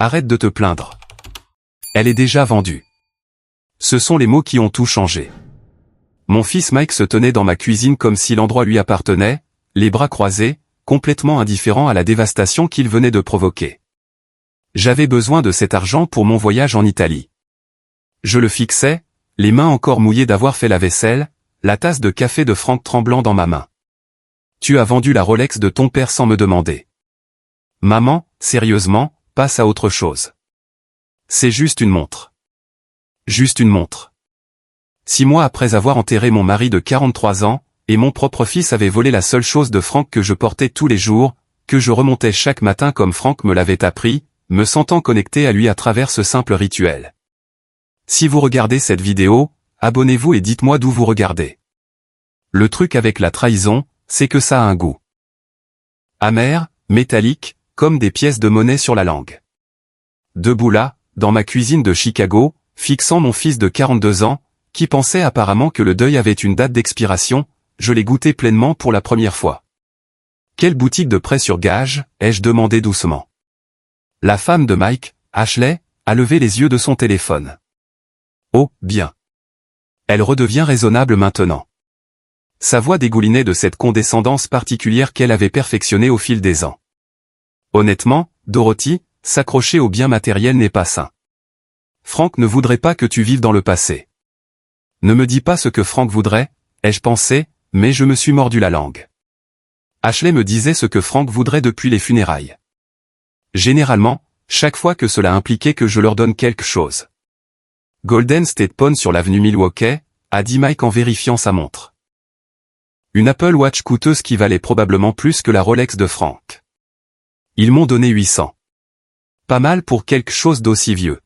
Arrête de te plaindre. Elle est déjà vendue. Ce sont les mots qui ont tout changé. Mon fils Mike se tenait dans ma cuisine comme si l'endroit lui appartenait, les bras croisés, complètement indifférent à la dévastation qu'il venait de provoquer. J'avais besoin de cet argent pour mon voyage en Italie. Je le fixais, les mains encore mouillées d'avoir fait la vaisselle, la tasse de café de Franck tremblant dans ma main. Tu as vendu la Rolex de ton père sans me demander. Maman, sérieusement, passe à autre chose. C'est juste une montre. Juste une montre. 6 mois après avoir enterré mon mari de 43 ans, et mon propre fils avait volé la seule chose de Franck que je portais tous les jours, que je remontais chaque matin comme Franck me l'avait appris, me sentant connecté à lui à travers ce simple rituel. Si vous regardez cette vidéo, abonnez-vous et dites-moi d'où vous regardez. Le truc avec la trahison, c'est que ça a un goût amer, métallique, comme des pièces de monnaie sur la langue. Debout là, dans ma cuisine de Chicago, fixant mon fils de 42 ans, qui pensait apparemment que le deuil avait une date d'expiration, je l'ai goûté pleinement pour la première fois. Quelle boutique de prêt sur gage, ai-je demandé doucement. La femme de Mike, Ashley, a levé les yeux de son téléphone. Oh, bien. Elle redevient raisonnable maintenant. Sa voix dégoulinait de cette condescendance particulière qu'elle avait perfectionnée au fil des ans. Honnêtement, Dorothy, s'accrocher au bien matériel n'est pas sain. Franck ne voudrait pas que tu vives dans le passé. Ne me dis pas ce que Franck voudrait, ai-je pensé, mais je me suis mordu la langue. Ashley me disait ce que Franck voudrait depuis les funérailles. Généralement, chaque fois que cela impliquait que je leur donne quelque chose. Golden State Pawn sur l'avenue Milwaukee, a dit Mike en vérifiant sa montre. Une Apple Watch coûteuse qui valait probablement plus que la Rolex de Franck. Ils m'ont donné 800. Pas mal pour quelque chose d'aussi vieux.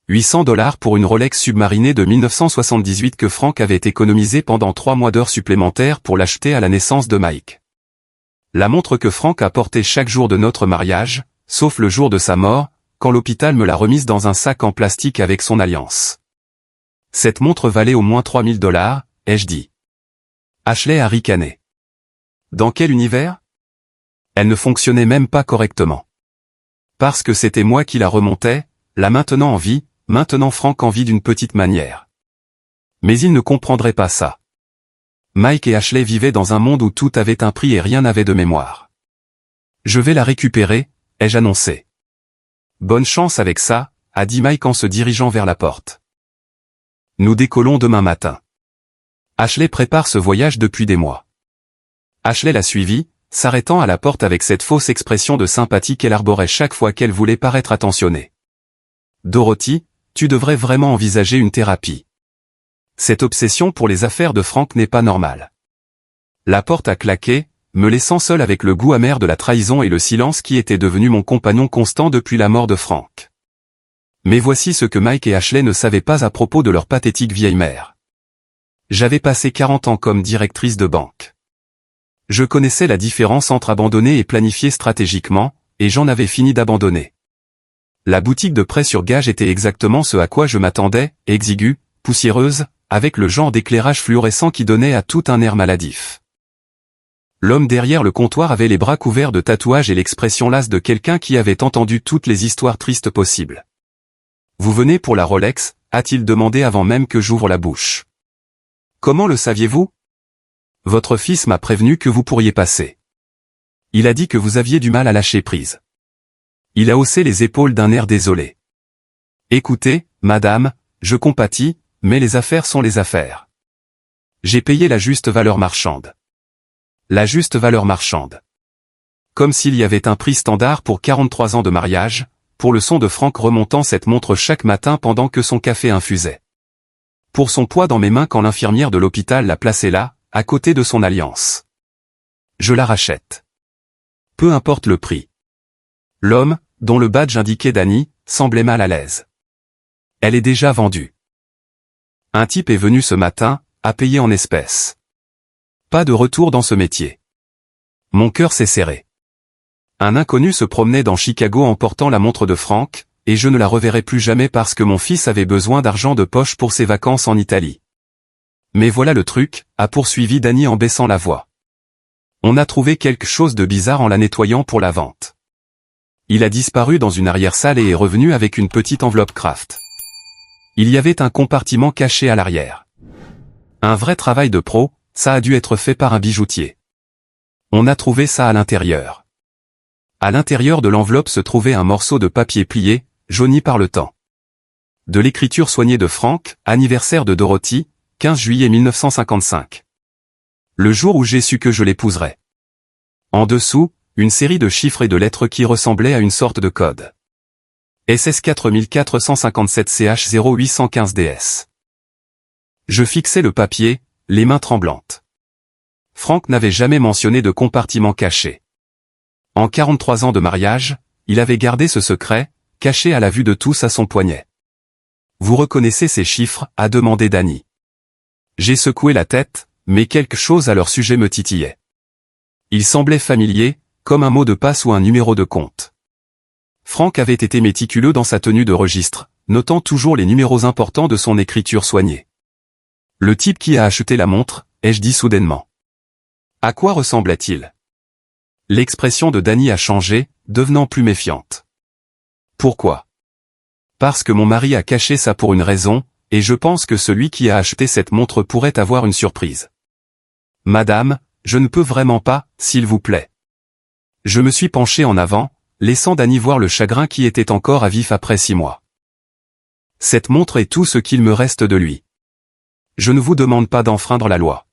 800 $ pour une Rolex submarinée de 1978 que Franck avait économisé pendant 3 mois d'heures supplémentaires pour l'acheter à la naissance de Mike. La montre que Franck a portée chaque jour de notre mariage, sauf le jour de sa mort, quand l'hôpital me l'a remise dans un sac en plastique avec son alliance. Cette montre valait au moins 3000 $, ai-je dit. Ashley a ricané. Dans quel univers? Elle ne fonctionnait même pas correctement. Parce que c'était moi qui la remontais, la maintenant en vie, maintenant Franck en vie d'une petite manière. Mais il ne comprendrait pas ça. Mike et Ashley vivaient dans un monde où tout avait un prix et rien n'avait de mémoire. Je vais la récupérer, ai-je annoncé. Bonne chance avec ça, a dit Mike en se dirigeant vers la porte. Nous décollons demain matin. Ashley prépare ce voyage depuis des mois. Ashley l'a suivi, s'arrêtant à la porte avec cette fausse expression de sympathie qu'elle arborait chaque fois qu'elle voulait paraître attentionnée. Dorothy, tu devrais vraiment envisager une thérapie. Cette obsession pour les affaires de Franck n'est pas normale. La porte a claqué, me laissant seul avec le goût amer de la trahison et le silence qui était devenu mon compagnon constant depuis la mort de Franck. Mais voici ce que Mike et Ashley ne savaient pas à propos de leur pathétique vieille mère. J'avais passé 40 ans comme directrice de banque. Je connaissais la différence entre abandonner et planifier stratégiquement, et j'en avais fini d'abandonner. La boutique de prêt sur gage était exactement ce à quoi je m'attendais, exiguë, poussiéreuse, avec le genre d'éclairage fluorescent qui donnait à tout un air maladif. L'homme derrière le comptoir avait les bras couverts de tatouages et l'expression lasse de quelqu'un qui avait entendu toutes les histoires tristes possibles. « Vous venez pour la Rolex ?» a-t-il demandé avant même que j'ouvre la bouche. « Comment le saviez-vous ? Votre fils m'a prévenu que vous pourriez passer. Il a dit que vous aviez du mal à lâcher prise. » Il a haussé les épaules d'un air désolé. « Écoutez, madame, je compatis, mais les affaires sont les affaires. J'ai payé la juste valeur marchande. » La juste valeur marchande. Comme s'il y avait un prix standard pour 43 ans de mariage, pour le son de Franck remontant cette montre chaque matin pendant que son café infusait. Pour son poids dans mes mains quand l'infirmière de l'hôpital l'a placé là, à côté de son alliance. Je la rachète. Peu importe le prix. L'homme, dont le badge indiquait Danny, semblait mal à l'aise. Elle est déjà vendue. Un type est venu ce matin, a payé en espèces. Pas de retour dans ce métier. Mon cœur s'est serré. Un inconnu se promenait dans Chicago en portant la montre de Franck, et je ne la reverrai plus jamais parce que mon fils avait besoin d'argent de poche pour ses vacances en Italie. Mais voilà le truc, a poursuivi Danny en baissant la voix. On a trouvé quelque chose de bizarre en la nettoyant pour la vente. Il a disparu dans une arrière-salle et est revenu avec une petite enveloppe Kraft. Il y avait un compartiment caché à l'arrière. Un vrai travail de pro, ça a dû être fait par un bijoutier. On a trouvé ça à l'intérieur. À l'intérieur de l'enveloppe se trouvait un morceau de papier plié, jauni par le temps. De l'écriture soignée de Frank, anniversaire de Dorothy, 15 juillet 1955. Le jour où j'ai su que je l'épouserais. En dessous, une série de chiffres et de lettres qui ressemblaient à une sorte de code. SS 4457 CH 0815 DS. Je fixais le papier, les mains tremblantes. Frank n'avait jamais mentionné de compartiment caché. En 43 ans de mariage, il avait gardé ce secret, caché à la vue de tous à son poignet. Vous reconnaissez ces chiffres, a demandé Danny. J'ai secoué la tête, mais quelque chose à leur sujet me titillait. Ils semblaient familiers, comme un mot de passe ou un numéro de compte. Frank avait été méticuleux dans sa tenue de registre, notant toujours les numéros importants de son écriture soignée. Le type qui a acheté la montre, ai-je dit soudainement. À quoi ressemblait-il? L'expression de Danny a changé, devenant plus méfiante. Pourquoi? Parce que mon mari a caché ça pour une raison, et je pense que celui qui a acheté cette montre pourrait avoir une surprise. Madame, je ne peux vraiment pas, s'il vous plaît. Je me suis penché en avant, laissant Danny voir le chagrin qui était encore à vif après 6 mois. Cette montre est tout ce qu'il me reste de lui. Je ne vous demande pas d'enfreindre la loi.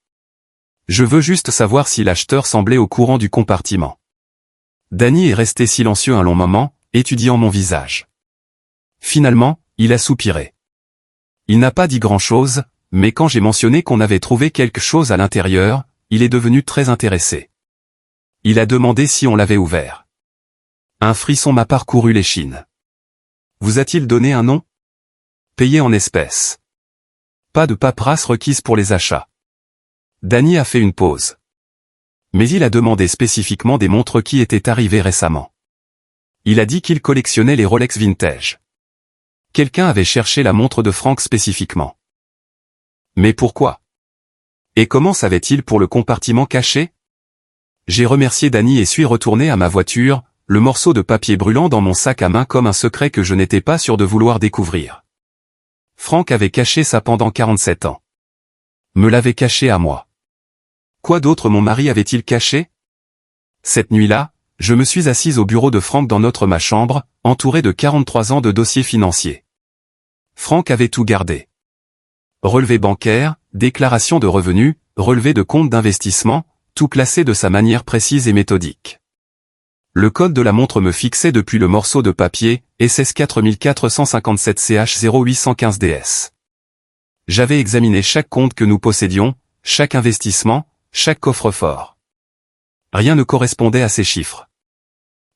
Je veux juste savoir si l'acheteur semblait au courant du compartiment. Danny est resté silencieux un long moment, étudiant mon visage. Finalement, il a soupiré. Il n'a pas dit grand-chose, mais quand j'ai mentionné qu'on avait trouvé quelque chose à l'intérieur, il est devenu très intéressé. Il a demandé si on l'avait ouvert. Un frisson m'a parcouru l'échine. Vous a-t-il donné un nom? Payé en espèces. Pas de paperasse requise pour les achats. Danny a fait une pause. Mais il a demandé spécifiquement des montres qui étaient arrivées récemment. Il a dit qu'il collectionnait les Rolex vintage. Quelqu'un avait cherché la montre de Frank spécifiquement. Mais pourquoi? Et comment savait-il pour le compartiment caché? J'ai remercié Danny et suis retourné à ma voiture, le morceau de papier brûlant dans mon sac à main comme un secret que je n'étais pas sûr de vouloir découvrir. Frank avait caché ça pendant 47 ans. Me l'avait caché à moi. Quoi d'autre mon mari avait-il caché? Cette nuit-là, je me suis assise au bureau de Frank dans ma chambre, entouré de 43 ans de dossiers financiers. Frank avait tout gardé. Relevé bancaire, déclaration de revenus, relevé de compte d'investissement, tout classé de sa manière précise et méthodique. Le code de la montre me fixait depuis le morceau de papier, SS 4457 CH 0815 DS. J'avais examiné chaque compte que nous possédions, chaque investissement, chaque coffre-fort. Rien ne correspondait à ces chiffres.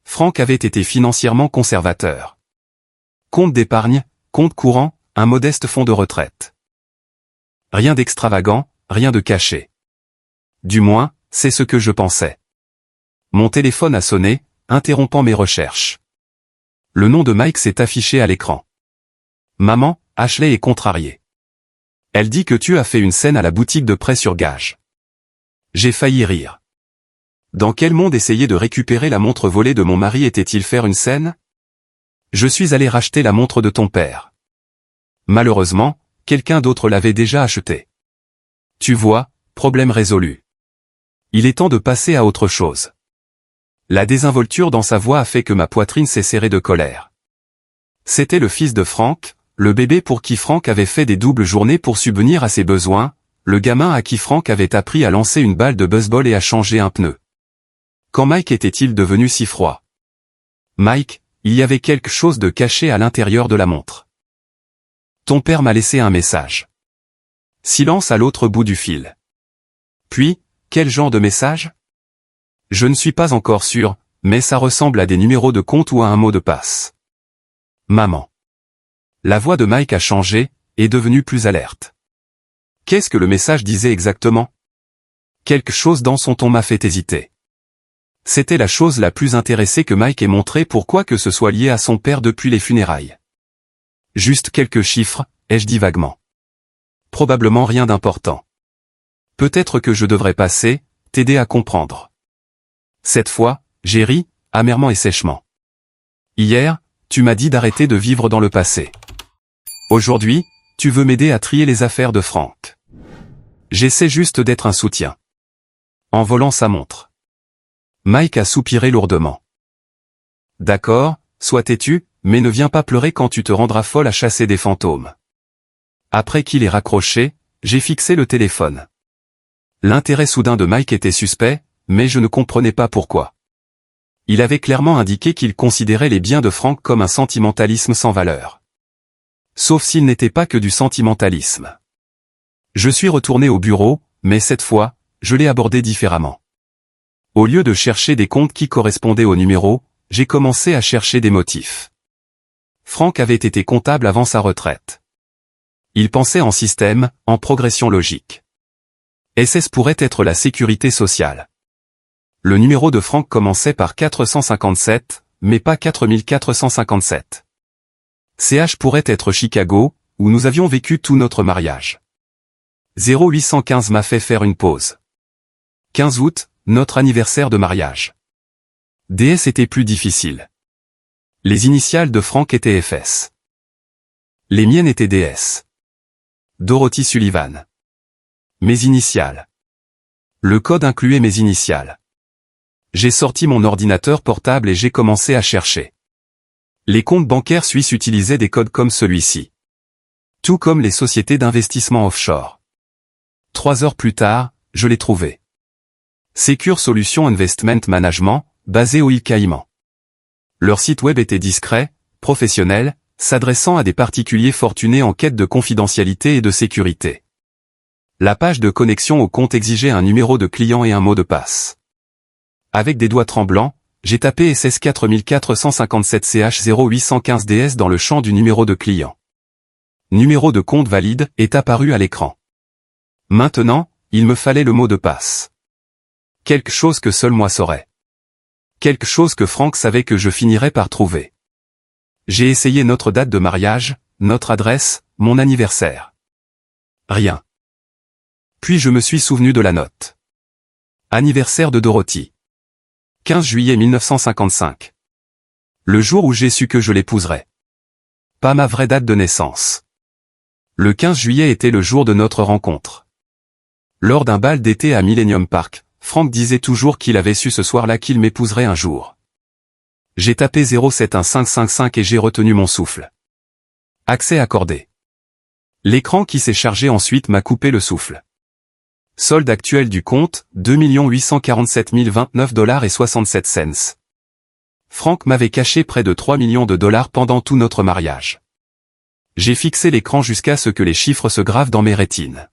Frank avait été financièrement conservateur. Compte d'épargne, compte courant, un modeste fonds de retraite. Rien d'extravagant, rien de caché. Du moins, c'est ce que je pensais. Mon téléphone a sonné, interrompant mes recherches. Le nom de Mike s'est affiché à l'écran. Maman, Ashley est contrariée. Elle dit que tu as fait une scène à la boutique de prêt sur gage. J'ai failli rire. Dans quel monde essayer de récupérer la montre volée de mon mari était-il faire une scène? Je suis allé racheter la montre de ton père. Malheureusement, quelqu'un d'autre l'avait déjà achetée. Tu vois, problème résolu. Il est temps de passer à autre chose. La désinvolture dans sa voix a fait que ma poitrine s'est serrée de colère. C'était le fils de Frank, le bébé pour qui Frank avait fait des doubles journées pour subvenir à ses besoins, le gamin à qui Frank avait appris à lancer une balle de baseball et à changer un pneu. Quand Mike était-il devenu si froid? Mike, il y avait quelque chose de caché à l'intérieur de la montre. Ton père m'a laissé un message. Silence à l'autre bout du fil. Puis, quel genre de message? Je ne suis pas encore sûr, mais ça ressemble à des numéros de compte ou à un mot de passe. Maman. La voix de Mike a changé, est devenue plus alerte. Qu'est-ce que le message disait exactement? Quelque chose dans son ton m'a fait hésiter. C'était la chose la plus intéressée que Mike ait montrée pour quoi que ce soit lié à son père depuis les funérailles. Juste quelques chiffres, ai-je dit vaguement. Probablement rien d'important. Peut-être que je devrais passer, t'aider à comprendre. Cette fois, j'ai ri, amèrement et sèchement. Hier, tu m'as dit d'arrêter de vivre dans le passé. Aujourd'hui, tu veux m'aider à trier les affaires de Frank. J'essaie juste d'être un soutien. En volant sa montre. Mike a soupiré lourdement. D'accord, sois têtu, mais ne viens pas pleurer quand tu te rendras folle à chasser des fantômes. Après qu'il ait raccroché, j'ai fixé le téléphone. L'intérêt soudain de Mike était suspect, mais je ne comprenais pas pourquoi. Il avait clairement indiqué qu'il considérait les biens de Frank comme un sentimentalisme sans valeur. Sauf s'il n'était pas que du sentimentalisme. Je suis retourné au bureau, mais cette fois, je l'ai abordé différemment. Au lieu de chercher des comptes qui correspondaient au numéro, j'ai commencé à chercher des motifs. Frank avait été comptable avant sa retraite. Il pensait en système, en progression logique. SS pourrait être la sécurité sociale. Le numéro de Frank commençait par 457, mais pas 4457. CH pourrait être Chicago, où nous avions vécu tout notre mariage. 0815 m'a fait faire une pause. 15 août, notre anniversaire de mariage. DS était plus difficile. Les initiales de Frank étaient FS. Les miennes étaient DS. Dorothy Sullivan. Mes initiales. Le code incluait mes initiales. J'ai sorti mon ordinateur portable et j'ai commencé à chercher. Les comptes bancaires suisses utilisaient des codes comme celui-ci. Tout comme les sociétés d'investissement offshore. 3 heures plus tard, je l'ai trouvé. Secure Solutions Investment Management, basé aux îles Caïmans. Leur site web était discret, professionnel, s'adressant à des particuliers fortunés en quête de confidentialité et de sécurité. La page de connexion au compte exigeait un numéro de client et un mot de passe. Avec des doigts tremblants, j'ai tapé SS 4457 CH 0815 DS dans le champ du numéro de client. Numéro de compte valide est apparu à l'écran. Maintenant, il me fallait le mot de passe. Quelque chose que seul moi saurais. Quelque chose que Frank savait que je finirais par trouver. J'ai essayé notre date de mariage, notre adresse, mon anniversaire. Rien. Puis je me suis souvenu de la note. Anniversaire de Dorothy. 15 juillet 1955. Le jour où j'ai su que je l'épouserais. Pas ma vraie date de naissance. Le 15 juillet était le jour de notre rencontre. Lors d'un bal d'été à Millennium Park, Frank disait toujours qu'il avait su ce soir-là qu'il m'épouserait un jour. J'ai tapé 071555 et j'ai retenu mon souffle. Accès accordé. L'écran qui s'est chargé ensuite m'a coupé le souffle. Solde actuel du compte, 2 847 029 $ et 67 cents. Frank m'avait caché près de 3 millions de dollars pendant tout notre mariage. J'ai fixé l'écran jusqu'à ce que les chiffres se gravent dans mes rétines.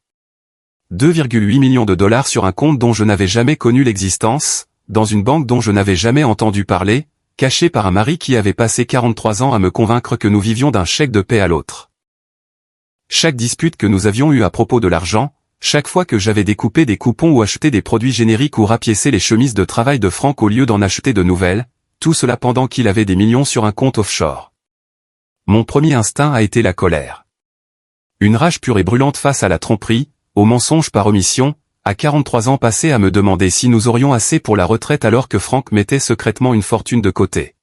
2,8 millions de dollars sur un compte dont je n'avais jamais connu l'existence, dans une banque dont je n'avais jamais entendu parler, caché par un mari qui avait passé 43 ans à me convaincre que nous vivions d'un chèque de paie à l'autre. Chaque dispute que nous avions eue à propos de l'argent, chaque fois que j'avais découpé des coupons ou acheté des produits génériques ou rapiécé les chemises de travail de Frank au lieu d'en acheter de nouvelles, tout cela pendant qu'il avait des millions sur un compte offshore. Mon premier instinct a été la colère. Une rage pure et brûlante face à la tromperie, au mensonge par omission, à 43 ans passés à me demander si nous aurions assez pour la retraite alors que Frank mettait secrètement une fortune de côté.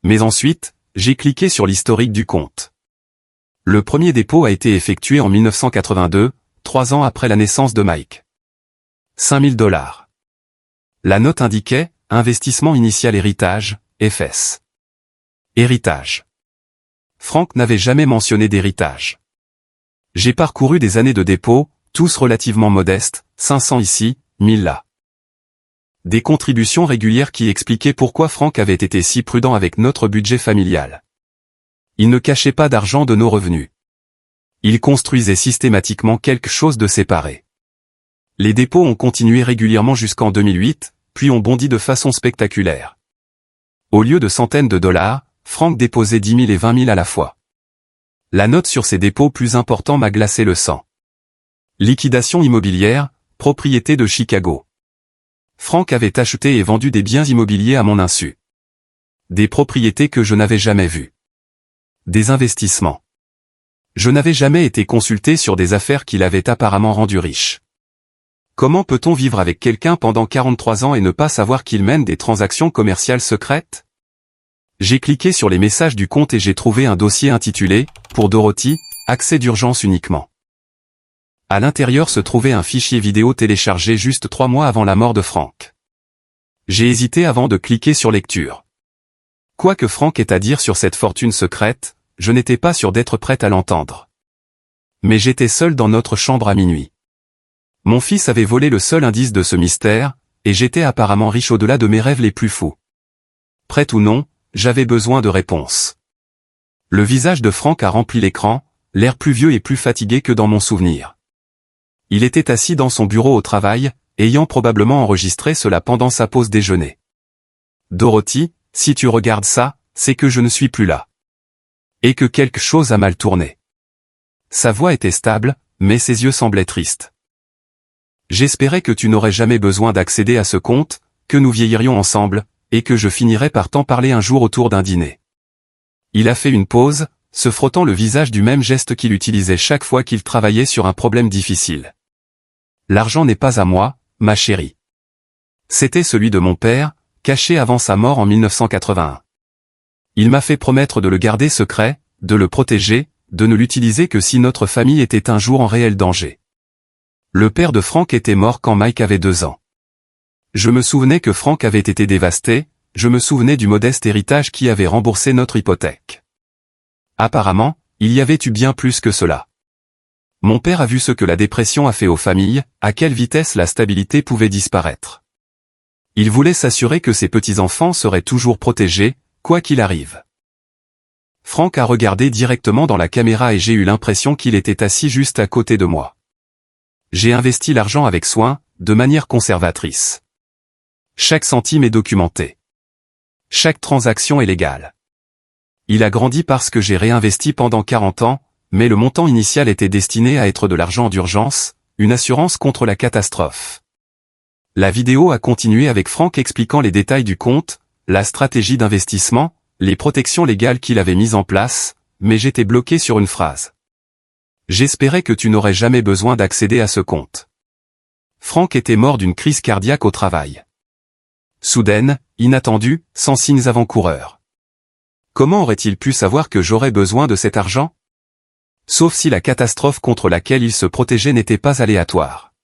Mais ensuite, j'ai cliqué sur l'historique du compte. Le premier dépôt a été effectué en 1982, 3 ans après la naissance de Mike. 5 000 $. La note indiquait, investissement initial héritage, FS. Héritage. Frank n'avait jamais mentionné d'héritage. J'ai parcouru des années de dépôt, tous relativement modestes, 500 ici, 1000 là. Des contributions régulières qui expliquaient pourquoi Frank avait été si prudent avec notre budget familial. Il ne cachait pas d'argent de nos revenus. Il construisait systématiquement quelque chose de séparé. Les dépôts ont continué régulièrement jusqu'en 2008, puis ont bondi de façon spectaculaire. Au lieu de centaines de dollars, Frank déposait 10 000 et 20 000 à la fois. La note sur ces dépôts plus importants m'a glacé le sang. Liquidation immobilière, propriété de Chicago. Frank avait acheté et vendu des biens immobiliers à mon insu. Des propriétés que je n'avais jamais vues. Des investissements. Je n'avais jamais été consulté sur des affaires qu'il avait apparemment rendu riches. Comment peut-on vivre avec quelqu'un pendant 43 ans et ne pas savoir qu'il mène des transactions commerciales secrètes? J'ai cliqué sur les messages du compte et j'ai trouvé un dossier intitulé « Pour Dorothy, accès d'urgence uniquement ». À l'intérieur se trouvait un fichier vidéo téléchargé juste 3 mois avant la mort de Frank. J'ai hésité avant de cliquer sur lecture. Quoi que Frank ait à dire sur cette fortune secrète, je n'étais pas sûr d'être prête à l'entendre. Mais j'étais seul dans notre chambre à minuit. Mon fils avait volé le seul indice de ce mystère, et j'étais apparemment riche au-delà de mes rêves les plus fous. Prête ou non, j'avais besoin de réponses. Le visage de Frank a rempli l'écran, l'air plus vieux et plus fatigué que dans mon souvenir. Il était assis dans son bureau au travail, ayant probablement enregistré cela pendant sa pause déjeuner. « Dorothy, si tu regardes ça, c'est que je ne suis plus là. Et que quelque chose a mal tourné. » Sa voix était stable, mais ses yeux semblaient tristes. « J'espérais que tu n'aurais jamais besoin d'accéder à ce compte, que nous vieillirions ensemble, et que je finirais par t'en parler un jour autour d'un dîner. » Il a fait une pause, se frottant le visage du même geste qu'il utilisait chaque fois qu'il travaillait sur un problème difficile. « L'argent n'est pas à moi, ma chérie. C'était celui de mon père, caché avant sa mort en 1981. Il m'a fait promettre de le garder secret, de le protéger, de ne l'utiliser que si notre famille était un jour en réel danger. Le père de Frank était mort quand Mike avait 2 ans. Je me souvenais que Frank avait été dévasté, je me souvenais du modeste héritage qui avait remboursé notre hypothèque. Apparemment, il y avait eu bien plus que cela. Mon père a vu ce que la dépression a fait aux familles, à quelle vitesse la stabilité pouvait disparaître. Il voulait s'assurer que ses petits-enfants seraient toujours protégés, quoi qu'il arrive. Frank a regardé directement dans la caméra et j'ai eu l'impression qu'il était assis juste à côté de moi. J'ai investi l'argent avec soin, de manière conservatrice. Chaque centime est documenté. Chaque transaction est légale. Il a grandi parce que j'ai réinvesti pendant 40 ans, mais le montant initial était destiné à être de l'argent d'urgence, une assurance contre la catastrophe. La vidéo a continué avec Frank expliquant les détails du compte, la stratégie d'investissement, les protections légales qu'il avait mises en place, mais j'étais bloqué sur une phrase. J'espérais que tu n'aurais jamais besoin d'accéder à ce compte. Frank était mort d'une crise cardiaque au travail. Soudaine, inattendue, sans signes avant-coureurs. Comment aurait-il pu savoir que j'aurais besoin de cet argent? Sauf si la catastrophe contre laquelle il se protégeait n'était pas aléatoire.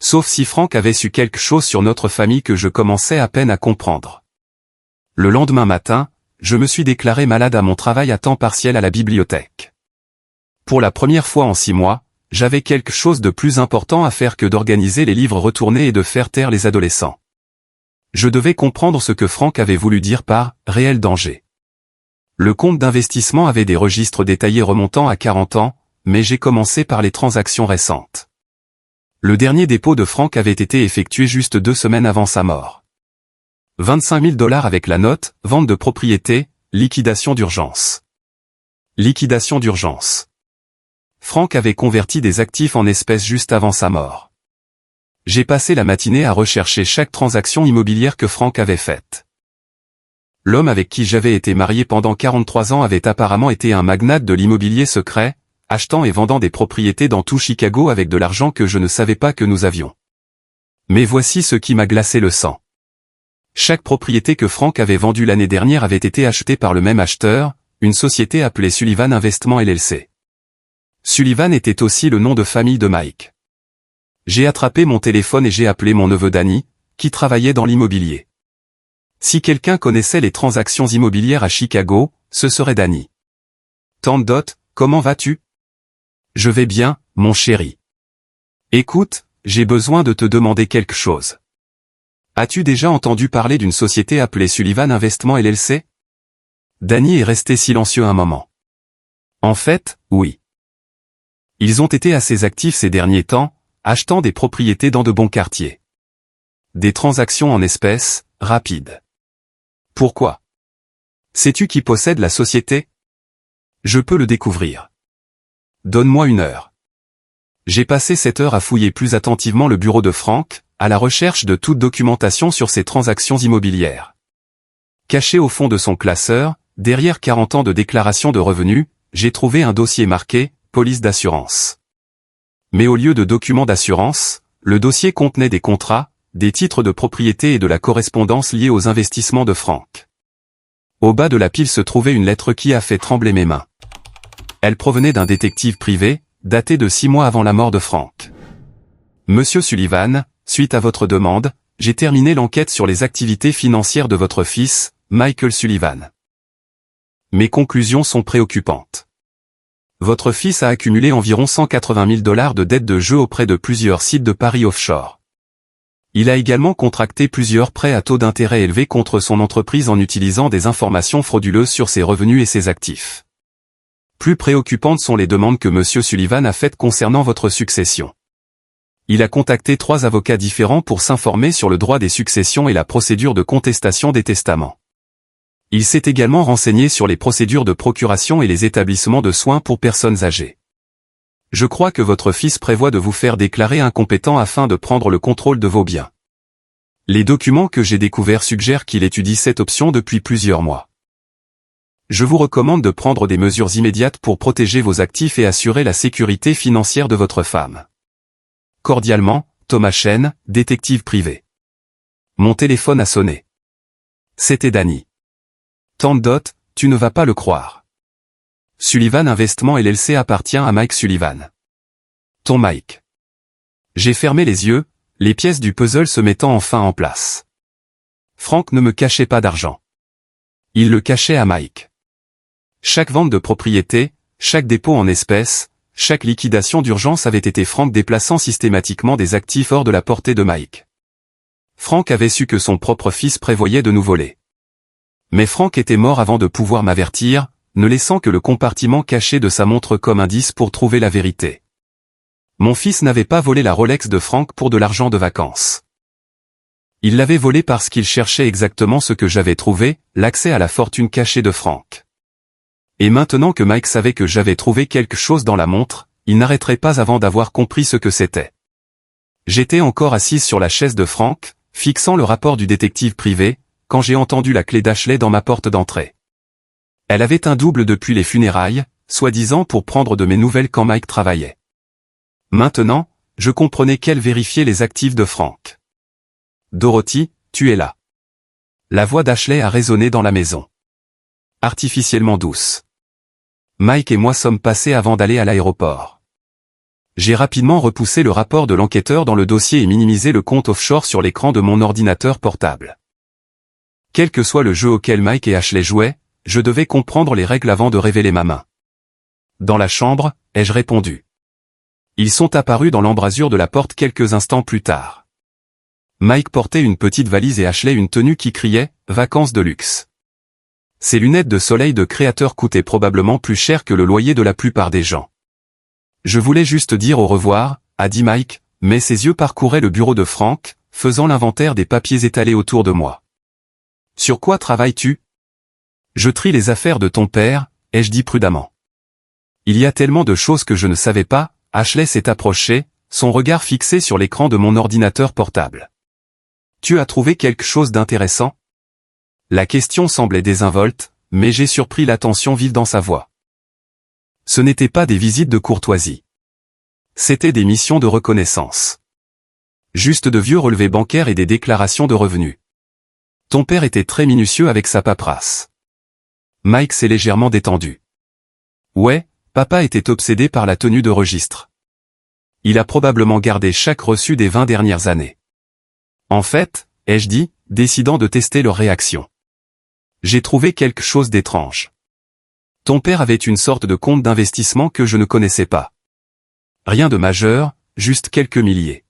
Sauf si Frank avait su quelque chose sur notre famille que je commençais à peine à comprendre. Le lendemain matin, je me suis déclaré malade à mon travail à temps partiel à la bibliothèque. Pour la première fois en 6 mois, j'avais quelque chose de plus important à faire que d'organiser les livres retournés et de faire taire les adolescents. Je devais comprendre ce que Frank avait voulu dire par « réel danger ». Le compte d'investissement avait des registres détaillés remontant à 40 ans, mais j'ai commencé par les transactions récentes. Le dernier dépôt de Frank avait été effectué juste 2 semaines avant sa mort. 25 000 $ avec la note, vente de propriété, liquidation d'urgence. Liquidation d'urgence. Frank avait converti des actifs en espèces juste avant sa mort. J'ai passé la matinée à rechercher chaque transaction immobilière que Frank avait faite. L'homme avec qui j'avais été marié pendant 43 ans avait apparemment été un magnate de l'immobilier secret, achetant et vendant des propriétés dans tout Chicago avec de l'argent que je ne savais pas que nous avions. Mais voici ce qui m'a glacé le sang. Chaque propriété que Frank avait vendue l'année dernière avait été achetée par le même acheteur, une société appelée Sullivan Investment LLC. Sullivan était aussi le nom de famille de Mike. J'ai attrapé mon téléphone et j'ai appelé mon neveu Danny, qui travaillait dans l'immobilier. Si quelqu'un connaissait les transactions immobilières à Chicago, ce serait Danny. Tante Dot, comment vas-tu? Je vais bien, mon chéri. Écoute, j'ai besoin de te demander quelque chose. As-tu déjà entendu parler d'une société appelée Sullivan Investment LLC? Danny est resté silencieux un moment. En fait, oui. Ils ont été assez actifs ces derniers temps, achetant des propriétés dans de bons quartiers. Des transactions en espèces, rapides. Pourquoi? Sais-tu qui possède la société? Je peux le découvrir. Donne-moi 1 heure. J'ai passé cette heure à fouiller plus attentivement le bureau de Frank, à la recherche de toute documentation sur ces transactions immobilières. Caché au fond de son classeur, derrière 40 ans de déclaration de revenus, j'ai trouvé un dossier marqué « Police d'assurance ». Mais au lieu de documents d'assurance, le dossier contenait des contrats, des titres de propriété et de la correspondance liée aux investissements de Frank. Au bas de la pile se trouvait une lettre qui a fait trembler mes mains. Elle provenait d'un détective privé, daté de 6 mois avant la mort de Frank. Monsieur Sullivan, suite à votre demande, j'ai terminé l'enquête sur les activités financières de votre fils, Michael Sullivan. Mes conclusions sont préoccupantes. Votre fils a accumulé environ 180 000 $ de dettes de jeu auprès de plusieurs sites de paris offshore. Il a également contracté plusieurs prêts à taux d'intérêt élevés contre son entreprise en utilisant des informations frauduleuses sur ses revenus et ses actifs. Plus préoccupantes sont les demandes que Monsieur Sullivan a faites concernant votre succession. Il a contacté 3 avocats différents pour s'informer sur le droit des successions et la procédure de contestation des testaments. Il s'est également renseigné sur les procédures de procuration et les établissements de soins pour personnes âgées. Je crois que votre fils prévoit de vous faire déclarer incompétent afin de prendre le contrôle de vos biens. Les documents que j'ai découverts suggèrent qu'il étudie cette option depuis plusieurs mois. Je vous recommande de prendre des mesures immédiates pour protéger vos actifs et assurer la sécurité financière de votre femme. Cordialement, Thomas Chen, détective privé. Mon téléphone a sonné. C'était Danny. Tante, tu ne vas pas le croire. Sullivan Investment LLC appartient à Mike Sullivan. Ton Mike. J'ai fermé les yeux, les pièces du puzzle se mettant enfin en place. Frank ne me cachait pas d'argent. Il le cachait à Mike. Chaque vente de propriété, chaque dépôt en espèces, chaque liquidation d'urgence avait été Frank déplaçant systématiquement des actifs hors de la portée de Mike. Frank avait su que son propre fils prévoyait de nous voler. Mais Frank était mort avant de pouvoir m'avertir, ne laissant que le compartiment caché de sa montre comme indice pour trouver la vérité. Mon fils n'avait pas volé la Rolex de Frank pour de l'argent de vacances. Il l'avait volée parce qu'il cherchait exactement ce que j'avais trouvé, l'accès à la fortune cachée de Frank. Et maintenant que Mike savait que j'avais trouvé quelque chose dans la montre, il n'arrêterait pas avant d'avoir compris ce que c'était. J'étais encore assise sur la chaise de Frank, fixant le rapport du détective privé, quand j'ai entendu la clé d'Ashley dans ma porte d'entrée. Elle avait un double depuis les funérailles, soi-disant pour prendre de mes nouvelles quand Mike travaillait. Maintenant, je comprenais qu'elle vérifiait les actifs de Frank. Dorothy, tu es là. La voix d'Ashley a résonné dans la maison. Artificiellement douce. Mike et moi sommes passés avant d'aller à l'aéroport. J'ai rapidement repoussé le rapport de l'enquêteur dans le dossier et minimisé le compte offshore sur l'écran de mon ordinateur portable. Quel que soit le jeu auquel Mike et Ashley jouaient, je devais comprendre les règles avant de révéler ma main. Dans la chambre, ai-je répondu. Ils sont apparus dans l'embrasure de la porte quelques instants plus tard. Mike portait une petite valise et Ashley une tenue qui criait « Vacances de luxe ». Ses lunettes de soleil de créateur coûtaient probablement plus cher que le loyer de la plupart des gens. Je voulais juste dire au revoir, a dit Mike, mais ses yeux parcouraient le bureau de Frank, faisant l'inventaire des papiers étalés autour de moi. Sur quoi travailles-tu? Je trie les affaires de ton père, ai-je dit prudemment. Il y a tellement de choses que je ne savais pas, Ashley s'est approchée, son regard fixé sur l'écran de mon ordinateur portable. Tu as trouvé quelque chose d'intéressant? La question semblait désinvolte, mais j'ai surpris l'attention vive dans sa voix. Ce n'étaient pas des visites de courtoisie. C'étaient des missions de reconnaissance. Juste de vieux relevés bancaires et des déclarations de revenus. Ton père était très minutieux avec sa paperasse. Mike s'est légèrement détendu. Ouais, papa était obsédé par la tenue de registre. Il a probablement gardé chaque reçu des 20 dernières années. En fait, ai-je dit, décidant de tester leur réaction. J'ai trouvé quelque chose d'étrange. Ton père avait une sorte de compte d'investissement que je ne connaissais pas. Rien de majeur, juste quelques milliers.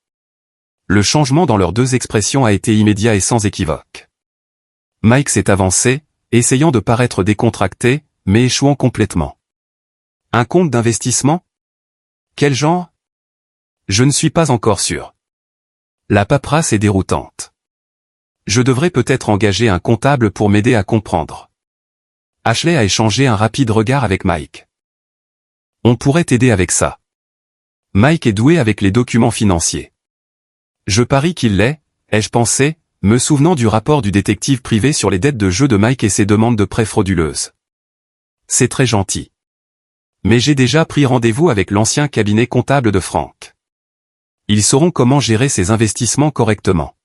Le changement dans leurs deux expressions a été immédiat et sans équivoque. Mike s'est avancé, essayant de paraître décontracté, mais échouant complètement. Un compte d'investissement? Quel genre? Je ne suis pas encore sûr. La paperasse est déroutante. Je devrais peut-être engager un comptable pour m'aider à comprendre. Ashley a échangé un rapide regard avec Mike. On pourrait t'aider avec ça. Mike est doué avec les documents financiers. Je parie qu'il l'est, ai-je pensé, me souvenant du rapport du détective privé sur les dettes de jeu de Mike et ses demandes de prêts frauduleuses. C'est très gentil. Mais j'ai déjà pris rendez-vous avec l'ancien cabinet comptable de Frank. Ils sauront comment gérer ses investissements correctement.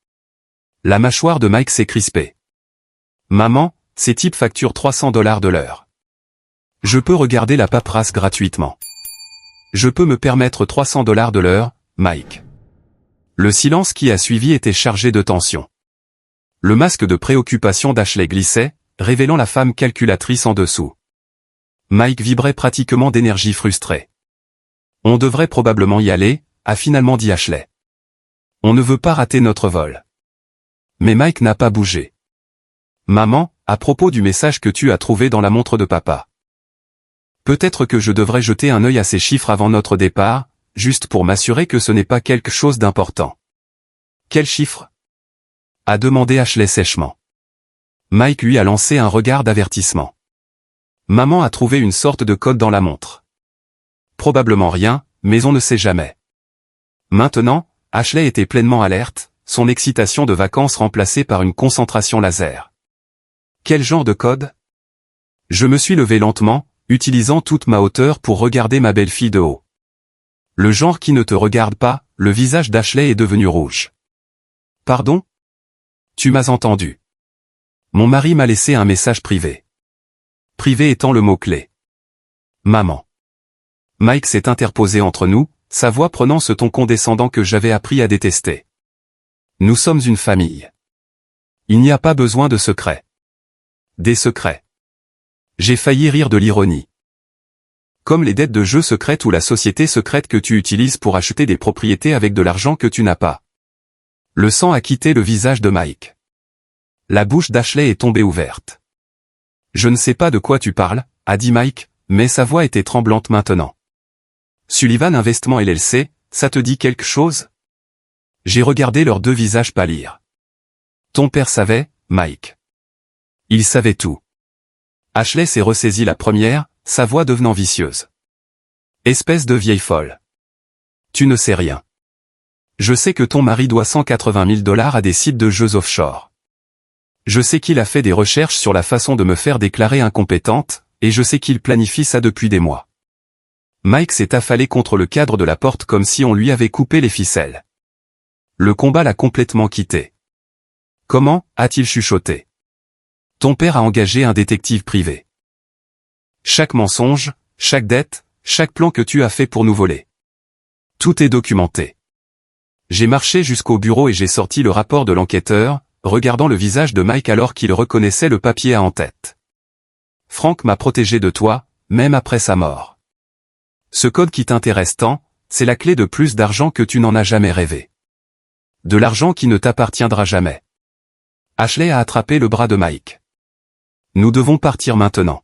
La mâchoire de Mike s'est crispée. Maman, ces types facturent $300 de l'heure. Je peux regarder la paperasse gratuitement. Je peux me permettre $300 de l'heure, Mike. Le silence qui a suivi était chargé de tension. Le masque de préoccupation d'Ashley glissait, révélant la femme calculatrice en dessous. Mike vibrait pratiquement d'énergie frustrée. On devrait probablement y aller, a finalement dit Ashley. On ne veut pas rater notre vol. Mais Mike n'a pas bougé. Maman, à propos du message que tu as trouvé dans la montre de papa. Peut-être que je devrais jeter un œil à ces chiffres avant notre départ, juste pour m'assurer que ce n'est pas quelque chose d'important. Quels chiffres? A demandé Ashley sèchement. Mike lui a lancé un regard d'avertissement. Maman a trouvé une sorte de code dans la montre. Probablement rien, mais on ne sait jamais. Maintenant, Ashley était pleinement alerte, son excitation de vacances remplacée par une concentration laser. Quel genre de code? Je me suis levé lentement, utilisant toute ma hauteur pour regarder ma belle-fille de haut. Le genre qui ne te regarde pas, le visage d'Ashley est devenu rouge. Pardon? Tu m'as entendu. Mon mari m'a laissé un message privé. Privé étant le mot-clé. Maman. Mike s'est interposé entre nous, sa voix prenant ce ton condescendant que j'avais appris à détester. Nous sommes une famille. Il n'y a pas besoin de secrets. Des secrets. J'ai failli rire de l'ironie. Comme les dettes de jeu secrètes ou la société secrète que tu utilises pour acheter des propriétés avec de l'argent que tu n'as pas. Le sang a quitté le visage de Mike. La bouche d'Ashley est tombée ouverte. Je ne sais pas de quoi tu parles, a dit Mike, mais sa voix était tremblante maintenant. Sullivan Investment LLC, ça te dit quelque chose? J'ai regardé leurs deux visages pâlir. Ton père savait, Mike. Il savait tout. Ashley s'est ressaisie la première, sa voix devenant vicieuse. Espèce de vieille folle. Tu ne sais rien. Je sais que ton mari doit $180 000 à des sites de jeux offshore. Je sais qu'il a fait des recherches sur la façon de me faire déclarer incompétente, et je sais qu'il planifie ça depuis des mois. Mike s'est affalé contre le cadre de la porte comme si on lui avait coupé les ficelles. Le combat l'a complètement quitté. Comment, a-t-il chuchoté. Ton père a engagé un détective privé. Chaque mensonge, chaque dette, chaque plan que tu as fait pour nous voler. Tout est documenté. J'ai marché jusqu'au bureau et j'ai sorti le rapport de l'enquêteur, regardant le visage de Mike alors qu'il reconnaissait le papier à en tête. Frank m'a protégé de toi, même après sa mort. Ce code qui t'intéresse tant, c'est la clé de plus d'argent que tu n'en as jamais rêvé. De l'argent qui ne t'appartiendra jamais. Ashley a attrapé le bras de Mike. Nous devons partir maintenant.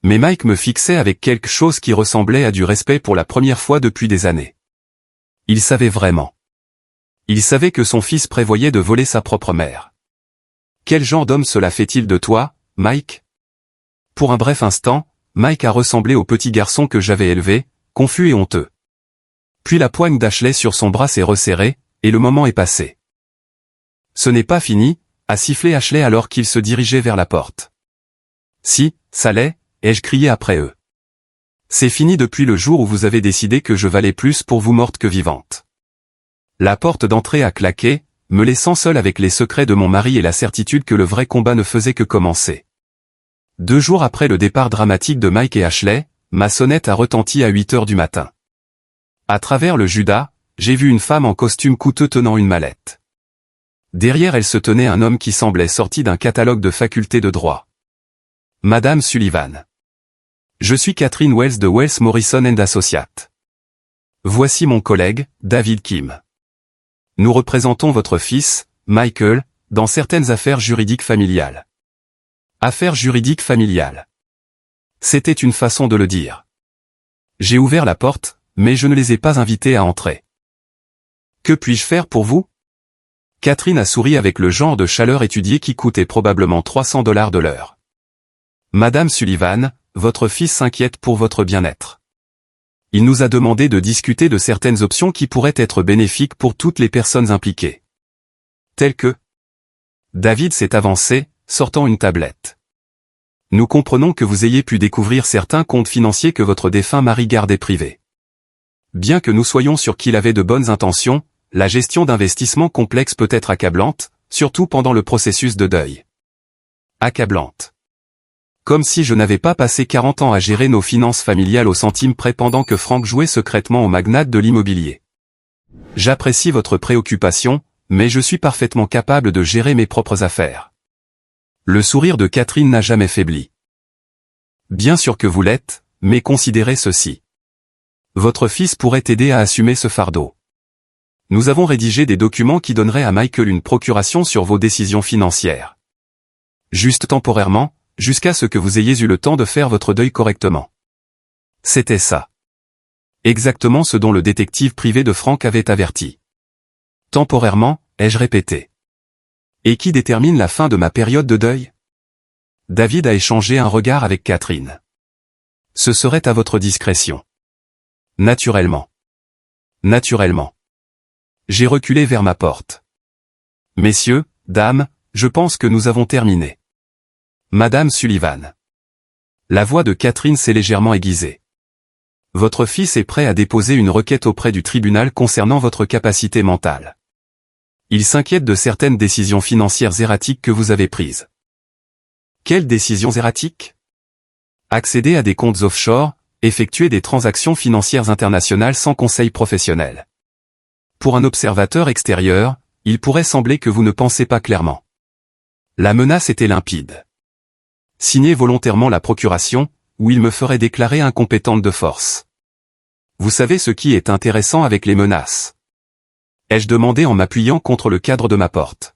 Mais Mike me fixait avec quelque chose qui ressemblait à du respect pour la première fois depuis des années. Il savait vraiment. Il savait que son fils prévoyait de voler sa propre mère. Quel genre d'homme cela fait-il de toi, Mike? Pour un bref instant, Mike a ressemblé au petit garçon que j'avais élevé, confus et honteux. Puis la poigne d'Ashley sur son bras s'est resserrée, et le moment est passé. Ce n'est pas fini, a sifflé Ashley alors qu'il se dirigeait vers la porte. Si, ça l'est, ai-je crié après eux. C'est fini depuis le jour où vous avez décidé que je valais plus pour vous morte que vivante. La porte d'entrée a claqué, me laissant seul avec les secrets de mon mari et la certitude que le vrai combat ne faisait que commencer. 2 jours après le départ dramatique de Mike et Ashley, ma sonnette a retenti à 8 heures du matin. À travers le Judas, j'ai vu une femme en costume coûteux tenant une mallette. Derrière elle se tenait un homme qui semblait sorti d'un catalogue de facultés de droit. Madame Sullivan. Je suis Catherine Wells de Wells Morrison & Associates. Voici mon collègue, David Kim. Nous représentons votre fils, Michael, dans certaines affaires juridiques familiales. Affaires juridiques familiales. C'était une façon de le dire. J'ai ouvert la porte, mais je ne les ai pas invités à entrer. Que puis-je faire pour vous? Catherine a souri avec le genre de chaleur étudiée qui coûtait probablement $300 de l'heure. Madame Sullivan, votre fils s'inquiète pour votre bien-être. Il nous a demandé de discuter de certaines options qui pourraient être bénéfiques pour toutes les personnes impliquées. Telles que... David s'est avancé, sortant une tablette. Nous comprenons que vous ayez pu découvrir certains comptes financiers que votre défunt mari gardait privés. Bien que nous soyons sûrs qu'il avait de bonnes intentions, la gestion d'investissements complexes peut être accablante, surtout pendant le processus de deuil. Accablante. Comme si je n'avais pas passé 40 ans à gérer nos finances familiales au centime près pendant que Franck jouait secrètement au magnate de l'immobilier. J'apprécie votre préoccupation, mais je suis parfaitement capable de gérer mes propres affaires. Le sourire de Catherine n'a jamais faibli. Bien sûr que vous l'êtes, mais considérez ceci. Votre fils pourrait aider à assumer ce fardeau. Nous avons rédigé des documents qui donneraient à Michael une procuration sur vos décisions financières. Juste temporairement, jusqu'à ce que vous ayez eu le temps de faire votre deuil correctement. C'était ça. Exactement ce dont le détective privé de Franck avait averti. Temporairement, ai-je répété. Et qui détermine la fin de ma période de deuil? David a échangé un regard avec Catherine. Ce serait à votre discrétion. Naturellement. Naturellement. J'ai reculé vers ma porte. Messieurs, dames, je pense que nous avons terminé. Madame Sullivan. La voix de Catherine s'est légèrement aiguisée. Votre fils est prêt à déposer une requête auprès du tribunal concernant votre capacité mentale. Il s'inquiète de certaines décisions financières erratiques que vous avez prises. Quelles décisions erratiques? Accéder à des comptes offshore, effectuer des transactions financières internationales sans conseil professionnel. Pour un observateur extérieur, il pourrait sembler que vous ne pensez pas clairement. La menace était limpide. Signez volontairement la procuration, ou il me ferait déclarer incompétente de force. Vous savez ce qui est intéressant avec les menaces? Ai-je demandé en m'appuyant contre le cadre de ma porte.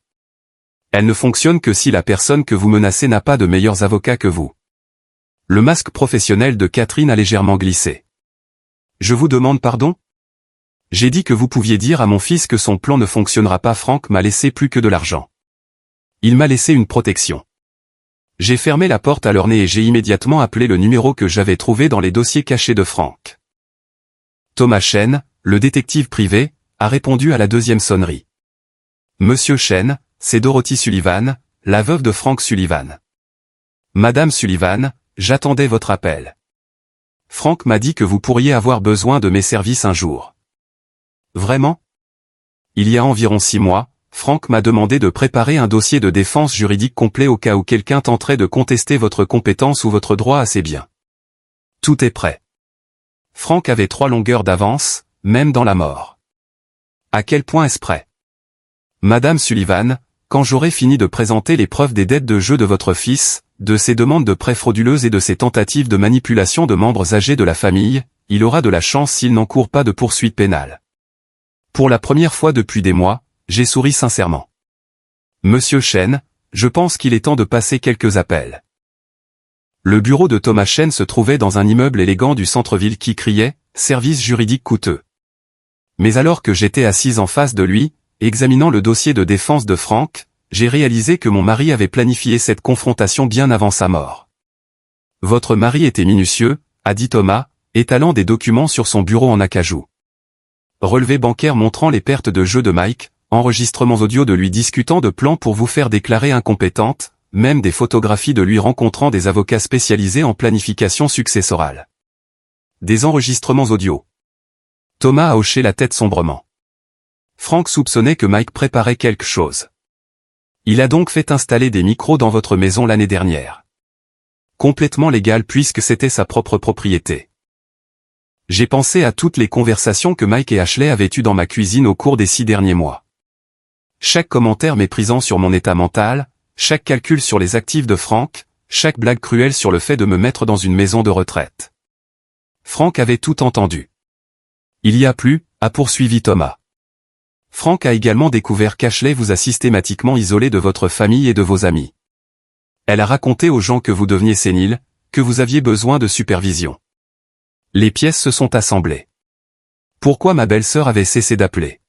Elle ne fonctionne que si la personne que vous menacez n'a pas de meilleurs avocats que vous. Le masque professionnel de Catherine a légèrement glissé. Je vous demande pardon? J'ai dit que vous pouviez dire à mon fils que son plan ne fonctionnera pas. Franck m'a laissé plus que de l'argent. Il m'a laissé une protection. J'ai fermé la porte à leur nez et j'ai immédiatement appelé le numéro que j'avais trouvé dans les dossiers cachés de Franck. Thomas Chen, le détective privé, a répondu à la deuxième sonnerie. Monsieur Chen, c'est Dorothy Sullivan, la veuve de Frank Sullivan. Madame Sullivan, j'attendais votre appel. Franck m'a dit que vous pourriez avoir besoin de mes services un jour. Vraiment? Il y a environ 6 mois, Franck m'a demandé de préparer un dossier de défense juridique complet au cas où quelqu'un tenterait de contester votre compétence ou votre droit à ses biens. Tout est prêt. Franck avait 3 longueurs d'avance, même dans la mort. À quel point est-ce prêt? Madame Sullivan, quand j'aurai fini de présenter les preuves des dettes de jeu de votre fils, de ses demandes de prêts frauduleuses et de ses tentatives de manipulation de membres âgés de la famille, il aura de la chance s'il n'encourt pas de poursuites pénales. Pour la première fois depuis des mois, j'ai souri sincèrement. Monsieur Chen, je pense qu'il est temps de passer quelques appels. Le bureau de Thomas Chen se trouvait dans un immeuble élégant du centre-ville qui criait « Service juridique coûteux ». Mais alors que j'étais assise en face de lui, examinant le dossier de défense de Franck, j'ai réalisé que mon mari avait planifié cette confrontation bien avant sa mort. Votre mari était minutieux, a dit Thomas, étalant des documents sur son bureau en acajou. Relevé bancaire montrant les pertes de jeu de Mike, enregistrements audio de lui discutant de plans pour vous faire déclarer incompétente, même des photographies de lui rencontrant des avocats spécialisés en planification successorale. Des enregistrements audio. Thomas a hoché la tête sombrement. Franck soupçonnait que Mike préparait quelque chose. Il a donc fait installer des micros dans votre maison l'année dernière. Complètement légal puisque c'était sa propre propriété. J'ai pensé à toutes les conversations que Mike et Ashley avaient eues dans ma cuisine au cours des 6 derniers mois. Chaque commentaire méprisant sur mon état mental, chaque calcul sur les actifs de Franck, chaque blague cruelle sur le fait de me mettre dans une maison de retraite. Franck avait tout entendu. Il y a plus, a poursuivi Thomas. Franck a également découvert qu'Ashley vous a systématiquement isolé de votre famille et de vos amis. Elle a raconté aux gens que vous deveniez sénile, que vous aviez besoin de supervision. Les pièces se sont assemblées. Pourquoi ma belle-sœur avait cessé d'appeler?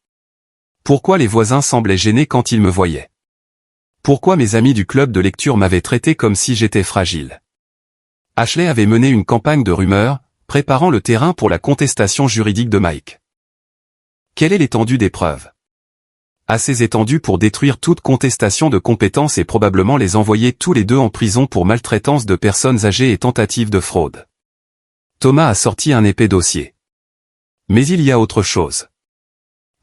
Pourquoi les voisins semblaient gênés quand ils me voyaient? Pourquoi mes amis du club de lecture m'avaient traité comme si j'étais fragile? Ashley avait mené une campagne de rumeurs, préparant le terrain pour la contestation juridique de Mike. Quelle est l'étendue des preuves? Assez étendue pour détruire toute contestation de compétences et probablement les envoyer tous les deux en prison pour maltraitance de personnes âgées et tentative de fraude. Thomas a sorti un épais dossier. Mais il y a autre chose.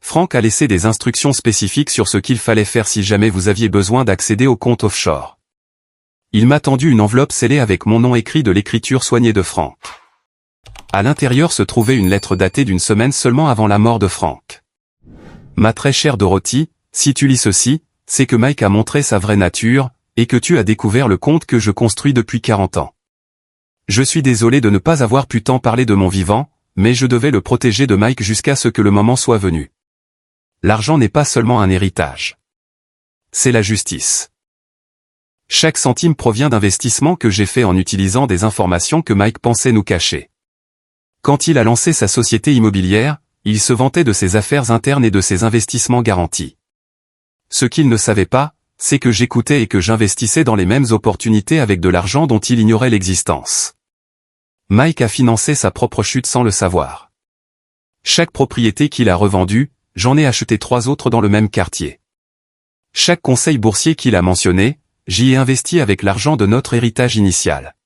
Franck a laissé des instructions spécifiques sur ce qu'il fallait faire si jamais vous aviez besoin d'accéder aux comptes offshore. Il m'a tendu une enveloppe scellée avec mon nom écrit de l'écriture soignée de Frank. À l'intérieur se trouvait une lettre datée d'une semaine seulement avant la mort de Frank. Ma très chère Dorothy, si tu lis ceci, c'est que Mike a montré sa vraie nature, et que tu as découvert le conte que je construis depuis 40 ans. Je suis désolé de ne pas avoir pu tant parler de mon vivant, mais je devais le protéger de Mike jusqu'à ce que le moment soit venu. L'argent n'est pas seulement un héritage. C'est la justice. Chaque centime provient d'investissements que j'ai faits en utilisant des informations que Mike pensait nous cacher. Quand il a lancé sa société immobilière, il se vantait de ses affaires internes et de ses investissements garantis. Ce qu'il ne savait pas, c'est que j'écoutais et que j'investissais dans les mêmes opportunités avec de l'argent dont il ignorait l'existence. Mike a financé sa propre chute sans le savoir. Chaque propriété qu'il a revendue, j'en ai acheté 3 autres dans le même quartier. Chaque conseil boursier qu'il a mentionné, j'y ai investi avec l'argent de notre héritage initial.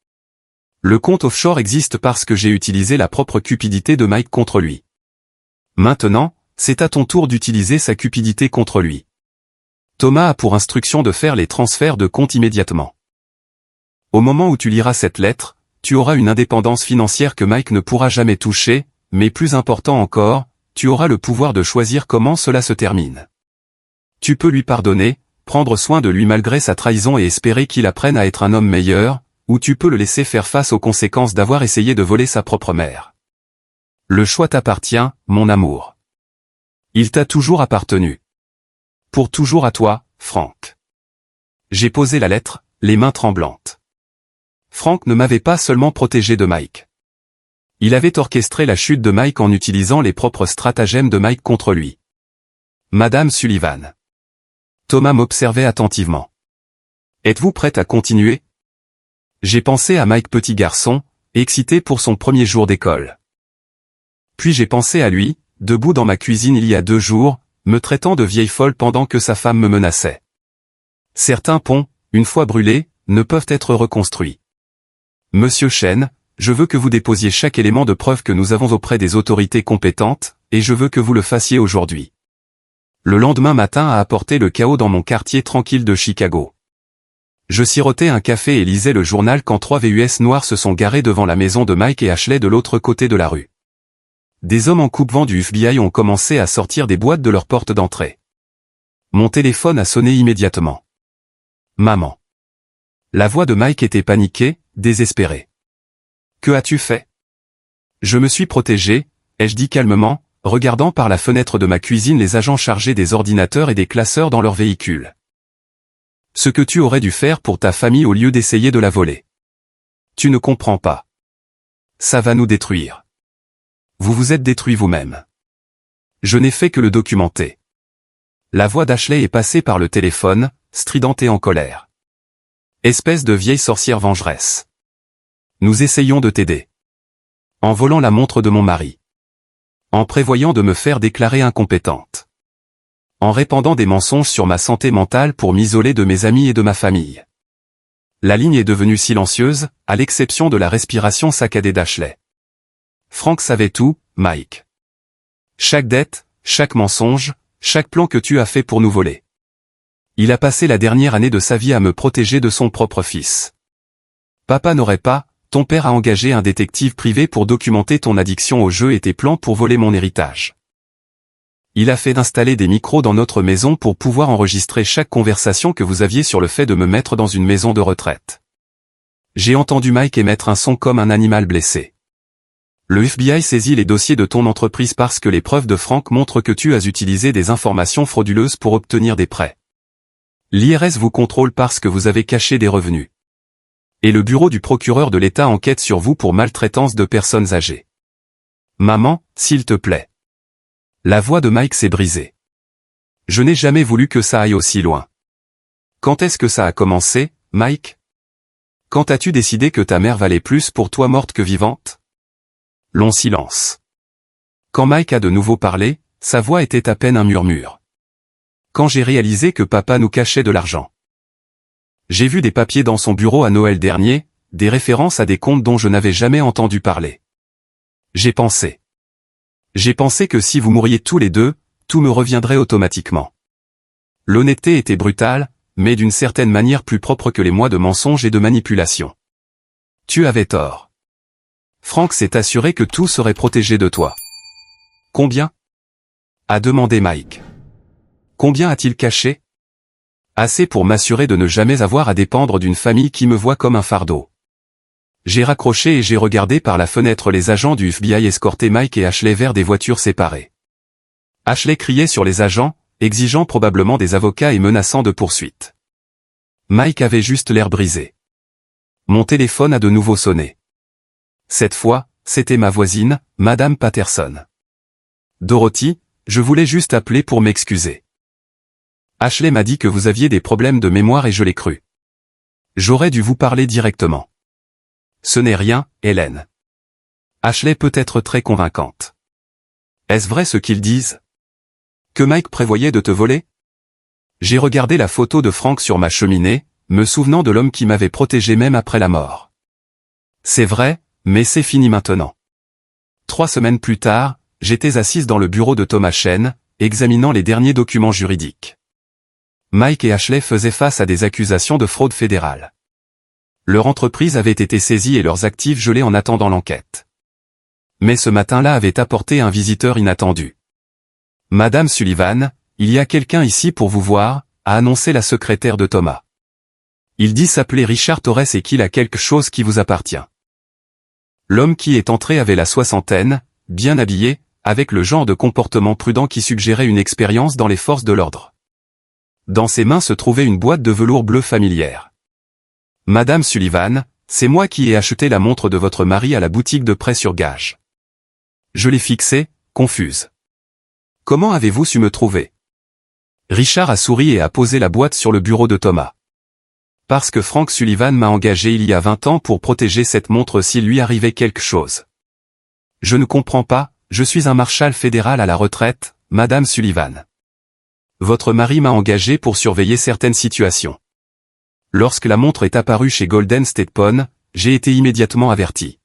Le compte offshore existe parce que j'ai utilisé la propre cupidité de Mike contre lui. Maintenant, c'est à ton tour d'utiliser sa cupidité contre lui. Thomas a pour instruction de faire les transferts de compte immédiatement. Au moment où tu liras cette lettre, tu auras une indépendance financière que Mike ne pourra jamais toucher, mais plus important encore, tu auras le pouvoir de choisir comment cela se termine. Tu peux lui pardonner, prendre soin de lui malgré sa trahison et espérer qu'il apprenne à être un homme meilleur, ou tu peux le laisser faire face aux conséquences d'avoir essayé de voler sa propre mère. Le choix t'appartient, mon amour. Il t'a toujours appartenu. Pour toujours à toi, Frank. J'ai posé la lettre, les mains tremblantes. Frank ne m'avait pas seulement protégé de Mike. Il avait orchestré la chute de Mike en utilisant les propres stratagèmes de Mike contre lui. Madame Sullivan. Thomas m'observait attentivement. Êtes-vous prête à continuer? J'ai pensé à Mike petit garçon, excité pour son premier jour d'école. Puis j'ai pensé à lui, debout dans ma cuisine il y a 2 jours, me traitant de vieille folle pendant que sa femme me menaçait. Certains ponts, une fois brûlés, ne peuvent être reconstruits. Monsieur Chen, je veux que vous déposiez chaque élément de preuve que nous avons auprès des autorités compétentes, et je veux que vous le fassiez aujourd'hui. Le lendemain matin a apporté le chaos dans mon quartier tranquille de Chicago. Je sirotais un café et lisais le journal quand 3 VUS noirs se sont garés devant la maison de Mike et Ashley de l'autre côté de la rue. Des hommes en coupe-vent du FBI ont commencé à sortir des boîtes de leur porte d'entrée. Mon téléphone a sonné immédiatement. Maman. La voix de Mike était paniquée, désespérée. Que as-tu fait? Je me suis protégé, ai-je dit calmement, regardant par la fenêtre de ma cuisine les agents chargés des ordinateurs et des classeurs dans leur véhicule. Ce que tu aurais dû faire pour ta famille au lieu d'essayer de la voler. Tu ne comprends pas. Ça va nous détruire. Vous vous êtes détruit vous-même. Je n'ai fait que le documenter. La voix d'Ashley est passée par le téléphone, stridente et en colère. Espèce de vieille sorcière vengeresse. Nous essayons de t'aider. En volant la montre de mon mari. En prévoyant de me faire déclarer incompétente. En répandant des mensonges sur ma santé mentale pour m'isoler de mes amis et de ma famille. La ligne est devenue silencieuse, à l'exception de la respiration saccadée d'Ashley. Frank savait tout, Mike. Chaque dette, chaque mensonge, chaque plan que tu as fait pour nous voler. Il a passé la dernière année de sa vie à me protéger de son propre fils. Papa n'aurait pas, ton père a engagé un détective privé pour documenter ton addiction aux jeux et tes plans pour voler mon héritage. Il a fait installer des micros dans notre maison pour pouvoir enregistrer chaque conversation que vous aviez sur le fait de me mettre dans une maison de retraite. J'ai entendu Mike émettre un son comme un animal blessé. Le FBI saisit les dossiers de ton entreprise parce que les preuves de Frank montrent que tu as utilisé des informations frauduleuses pour obtenir des prêts. L'IRS vous contrôle parce que vous avez caché des revenus. Et le bureau du procureur de l'État enquête sur vous pour maltraitance de personnes âgées. Maman, s'il te plaît. La voix de Mike s'est brisée. Je n'ai jamais voulu que ça aille aussi loin. Quand est-ce que ça a commencé, Mike? Quand as-tu décidé que ta mère valait plus pour toi morte que vivante? Long silence. Quand Mike a de nouveau parlé, sa voix était à peine un murmure. Quand j'ai réalisé que papa nous cachait de l'argent. J'ai vu des papiers dans son bureau à Noël dernier, des références à des comptes dont je n'avais jamais entendu parler. J'ai pensé. J'ai pensé que si vous mouriez tous les deux, tout me reviendrait automatiquement. L'honnêteté était brutale, mais d'une certaine manière plus propre que les mois de mensonges et de manipulation. Tu avais tort. Frank s'est assuré que tout serait protégé de toi. Combien? A demandé Mike. Combien a-t-il caché? Assez pour m'assurer de ne jamais avoir à dépendre d'une famille qui me voit comme un fardeau. J'ai raccroché et j'ai regardé par la fenêtre les agents du FBI escorter Mike et Ashley vers des voitures séparées. Ashley criait sur les agents, exigeant probablement des avocats et menaçant de poursuites. Mike avait juste l'air brisé. Mon téléphone a de nouveau sonné. Cette fois, c'était ma voisine, Madame Patterson. Dorothy, je voulais juste appeler pour m'excuser. Ashley m'a dit que vous aviez des problèmes de mémoire et je l'ai cru. J'aurais dû vous parler directement. Ce n'est rien, Hélène. Ashley peut être très convaincante. Est-ce vrai ce qu'ils disent? Que Mike prévoyait de te voler? J'ai regardé la photo de Frank sur ma cheminée, me souvenant de l'homme qui m'avait protégé même après la mort. C'est vrai, mais c'est fini maintenant. 3 semaines plus tard, j'étais assise dans le bureau de Thomas Chen, examinant les derniers documents juridiques. Mike et Ashley faisaient face à des accusations de fraude fédérale. Leur entreprise avait été saisie et leurs actifs gelés en attendant l'enquête. Mais ce matin-là avait apporté un visiteur inattendu. Madame Sullivan, il y a quelqu'un ici pour vous voir, a annoncé la secrétaire de Thomas. Il dit s'appeler Richard Torres et qu'il a quelque chose qui vous appartient. L'homme qui est entré avait la soixantaine, bien habillé, avec le genre de comportement prudent qui suggérait une expérience dans les forces de l'ordre. Dans ses mains se trouvait une boîte de velours bleu familière. Madame Sullivan, c'est moi qui ai acheté la montre de votre mari à la boutique de prêt sur gage. Je l'ai fixée, confuse. Comment avez-vous su me trouver? Richard a souri et a posé la boîte sur le bureau de Thomas. Parce que Frank Sullivan m'a engagé il y a 20 ans pour protéger cette montre s'il lui arrivait quelque chose. Je ne comprends pas, je suis un marshal fédéral à la retraite, Madame Sullivan. Votre mari m'a engagé pour surveiller certaines situations. Lorsque la montre est apparue chez Golden State Pawn, j'ai été immédiatement averti.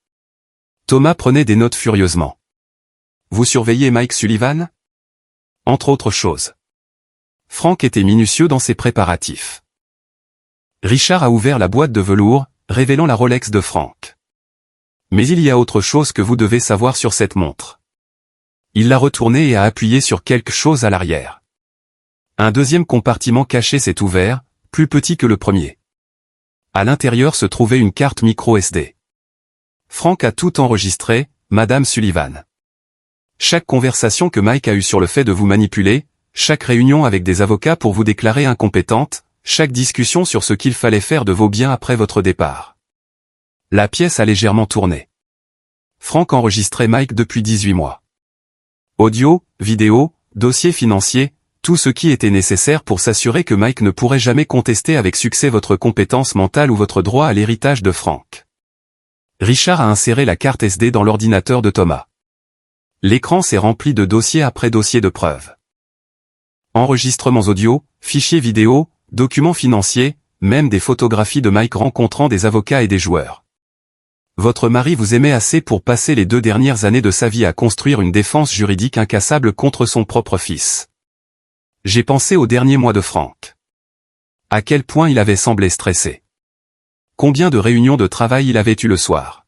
Thomas prenait des notes furieusement. Vous surveillez Mike Sullivan? Entre autres choses. Frank était minutieux dans ses préparatifs. Richard a ouvert la boîte de velours, révélant la Rolex de Frank. Mais il y a autre chose que vous devez savoir sur cette montre. Il l'a retournée et a appuyé sur quelque chose à l'arrière. Un deuxième compartiment caché s'est ouvert, plus petit que le premier. À l'intérieur se trouvait une carte micro SD. Frank a tout enregistré, Madame Sullivan. Chaque conversation que Mike a eue sur le fait de vous manipuler, chaque réunion avec des avocats pour vous déclarer incompétente, chaque discussion sur ce qu'il fallait faire de vos biens après votre départ. La pièce a légèrement tourné. Frank enregistrait Mike depuis 18 mois. Audio, vidéo, dossier financier, tout ce qui était nécessaire pour s'assurer que Mike ne pourrait jamais contester avec succès votre compétence mentale ou votre droit à l'héritage de Frank. Richard a inséré la carte SD dans l'ordinateur de Thomas. L'écran s'est rempli de dossier après dossier de preuves. Enregistrements audio, fichiers vidéo, documents financiers, même des photographies de Mike rencontrant des avocats et des joueurs. Votre mari vous aimait assez pour passer les 2 dernières années de sa vie à construire une défense juridique incassable contre son propre fils. J'ai pensé aux derniers mois de Frank. À quel point il avait semblé stressé. Combien de réunions de travail il avait eu le soir.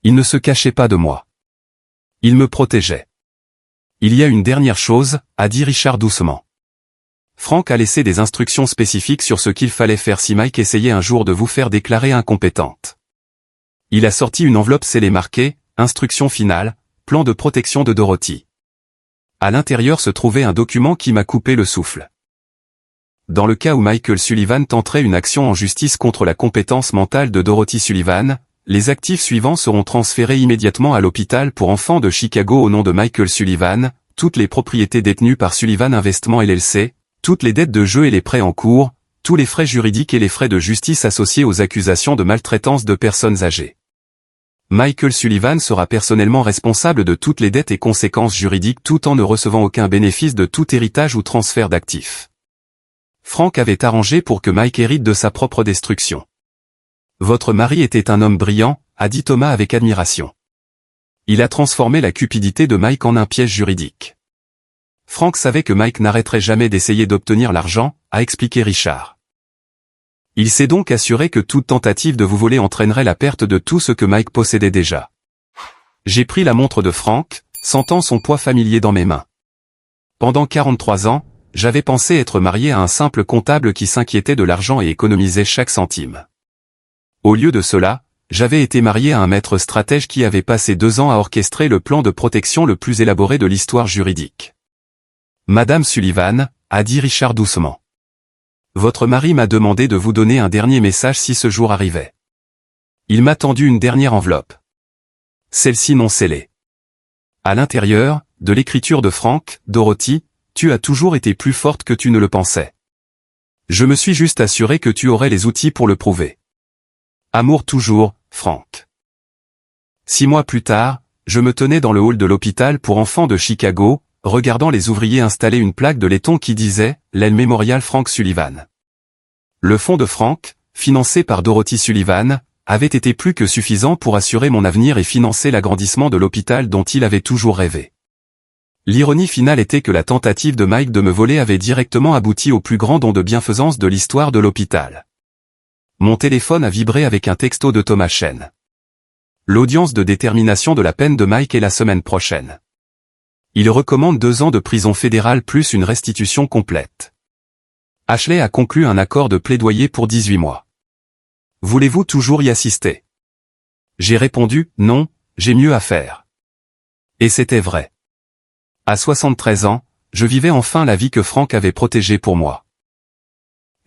Il ne se cachait pas de moi. Il me protégeait. Il y a une dernière chose, a dit Richard doucement. Frank a laissé des instructions spécifiques sur ce qu'il fallait faire si Mike essayait un jour de vous faire déclarer incompétente. Il a sorti une enveloppe scellée marquée « Instruction finale, plan de protection de Dorothy ». À l'intérieur se trouvait un document qui m'a coupé le souffle. Dans le cas où Michael Sullivan tenterait une action en justice contre la compétence mentale de Dorothy Sullivan, les actifs suivants seront transférés immédiatement à l'hôpital pour enfants de Chicago au nom de Michael Sullivan, toutes les propriétés détenues par Sullivan Investment LLC, toutes les dettes de jeu et les prêts en cours, tous les frais juridiques et les frais de justice associés aux accusations de maltraitance de personnes âgées. Michael Sullivan sera personnellement responsable de toutes les dettes et conséquences juridiques tout en ne recevant aucun bénéfice de tout héritage ou transfert d'actifs. Frank avait arrangé pour que Mike hérite de sa propre destruction. Votre mari était un homme brillant, a dit Thomas avec admiration. Il a transformé la cupidité de Mike en un piège juridique. Frank savait que Mike n'arrêterait jamais d'essayer d'obtenir l'argent, a expliqué Richard. Il s'est donc assuré que toute tentative de vous voler entraînerait la perte de tout ce que Mike possédait déjà. J'ai pris la montre de Frank, sentant son poids familier dans mes mains. Pendant 43 ans, j'avais pensé être marié à un simple comptable qui s'inquiétait de l'argent et économisait chaque centime. Au lieu de cela, j'avais été marié à un maître stratège qui avait passé 2 ans à orchestrer le plan de protection le plus élaboré de l'histoire juridique. Madame Sullivan, a dit Richard doucement. Votre mari m'a demandé de vous donner un dernier message si ce jour arrivait. Il m'a tendu une dernière enveloppe. Celle-ci non scellée. À l'intérieur, de l'écriture de Frank, Dorothy, tu as toujours été plus forte que tu ne le pensais. Je me suis juste assuré que tu aurais les outils pour le prouver. Amour toujours, Frank. 6 mois plus tard, je me tenais dans le hall de l'hôpital pour enfants de Chicago, regardant les ouvriers installer une plaque de laiton qui disait « L'aile mémorial Frank Sullivan ». Le fonds de Frank, financé par Dorothy Sullivan, avait été plus que suffisant pour assurer mon avenir et financer l'agrandissement de l'hôpital dont il avait toujours rêvé. L'ironie finale était que la tentative de Mike de me voler avait directement abouti au plus grand don de bienfaisance de l'histoire de l'hôpital. Mon téléphone a vibré avec un texto de Thomas Chen. L'audience de détermination de la peine de Mike est la semaine prochaine. Il recommande 2 ans de prison fédérale plus une restitution complète. Ashley a conclu un accord de plaidoyer pour 18 mois. Voulez-vous toujours y assister? J'ai répondu, non, j'ai mieux à faire. Et c'était vrai. À 73 ans, je vivais enfin la vie que Frank avait protégée pour moi.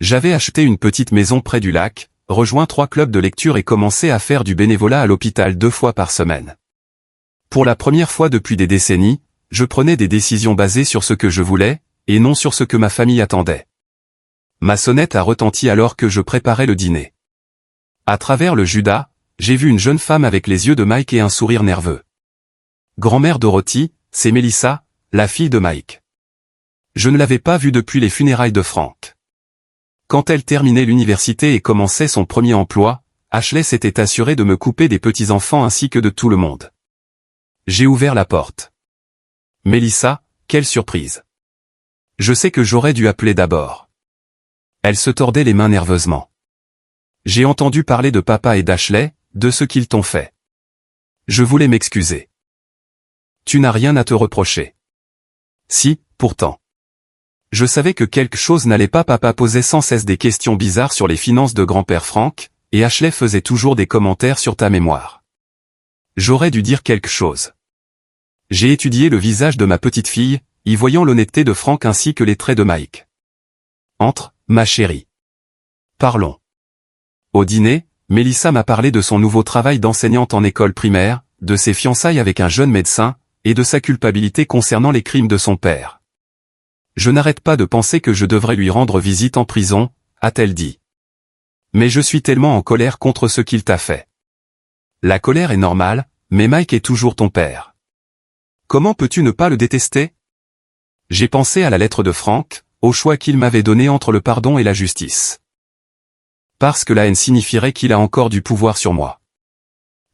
J'avais acheté une petite maison près du lac, rejoint 3 clubs de lecture et commencé à faire du bénévolat à l'hôpital 2 fois par semaine. Pour la première fois depuis des décennies, je prenais des décisions basées sur ce que je voulais, et non sur ce que ma famille attendait. Ma sonnette a retenti alors que je préparais le dîner. À travers le Judas, j'ai vu une jeune femme avec les yeux de Mike et un sourire nerveux. Grand-mère Dorothy, c'est Melissa, la fille de Mike. Je ne l'avais pas vue depuis les funérailles de Frank. Quand elle terminait l'université et commençait son premier emploi, Ashley s'était assurée de me couper des petits-enfants ainsi que de tout le monde. J'ai ouvert la porte. Melissa, quelle surprise. Je sais que j'aurais dû appeler d'abord. Elle se tordait les mains nerveusement. J'ai entendu parler de papa et d'Ashley, de ce qu'ils t'ont fait. Je voulais m'excuser. Tu n'as rien à te reprocher. Si, pourtant. Je savais que quelque chose n'allait pas. Papa posait sans cesse des questions bizarres sur les finances de grand-père Frank, et Ashley faisait toujours des commentaires sur ta mémoire. J'aurais dû dire quelque chose. J'ai étudié le visage de ma petite fille, y voyant l'honnêteté de Frank ainsi que les traits de Mike. Entre, ma chérie. Parlons. Au dîner, Melissa m'a parlé de son nouveau travail d'enseignante en école primaire, de ses fiançailles avec un jeune médecin, et de sa culpabilité concernant les crimes de son père. Je n'arrête pas de penser que je devrais lui rendre visite en prison, a-t-elle dit. Mais je suis tellement en colère contre ce qu'il t'a fait. La colère est normale, mais Mike est toujours ton père. Comment peux-tu ne pas le détester? J'ai pensé à la lettre de Frank, au choix qu'il m'avait donné entre le pardon et la justice. Parce que la haine signifierait qu'il a encore du pouvoir sur moi.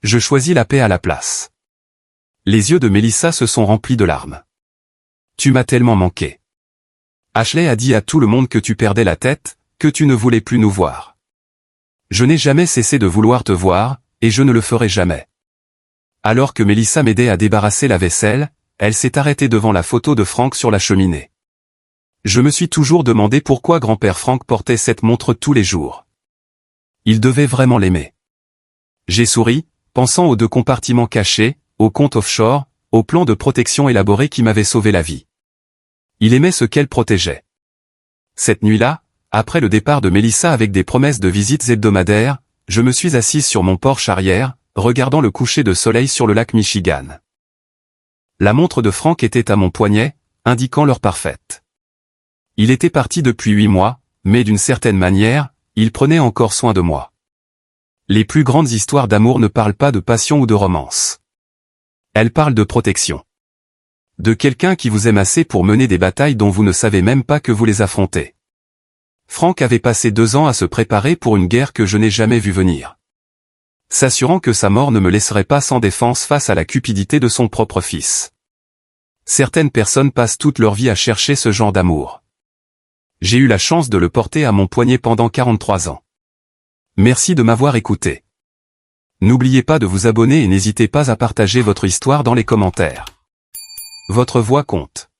Je choisis la paix à la place. Les yeux de Melissa se sont remplis de larmes. Tu m'as tellement manqué. Ashley a dit à tout le monde que tu perdais la tête, que tu ne voulais plus nous voir. Je n'ai jamais cessé de vouloir te voir, et je ne le ferai jamais. Alors que Melissa m'aidait à débarrasser la vaisselle, elle s'est arrêtée devant la photo de Frank sur la cheminée. Je me suis toujours demandé pourquoi grand-père Frank portait cette montre tous les jours. Il devait vraiment l'aimer. J'ai souri, pensant aux 2 compartiments cachés, au compte offshore, au plan de protection élaboré qui m'avait sauvé la vie. Il aimait ce qu'elle protégeait. Cette nuit-là, après le départ de Melissa avec des promesses de visites hebdomadaires, je me suis assise sur mon porche arrière, regardant le coucher de soleil sur le lac Michigan. La montre de Frank était à mon poignet, indiquant l'heure parfaite. Il était parti depuis 8 mois, mais d'une certaine manière, il prenait encore soin de moi. Les plus grandes histoires d'amour ne parlent pas de passion ou de romance. Elles parlent de protection. De quelqu'un qui vous aime assez pour mener des batailles dont vous ne savez même pas que vous les affrontez. Frank avait passé 2 ans à se préparer pour une guerre que je n'ai jamais vue venir. S'assurant que sa mort ne me laisserait pas sans défense face à la cupidité de son propre fils. Certaines personnes passent toute leur vie à chercher ce genre d'amour. J'ai eu la chance de le porter à mon poignet pendant 43 ans. Merci de m'avoir écouté. N'oubliez pas de vous abonner et n'hésitez pas à partager votre histoire dans les commentaires. Votre voix compte.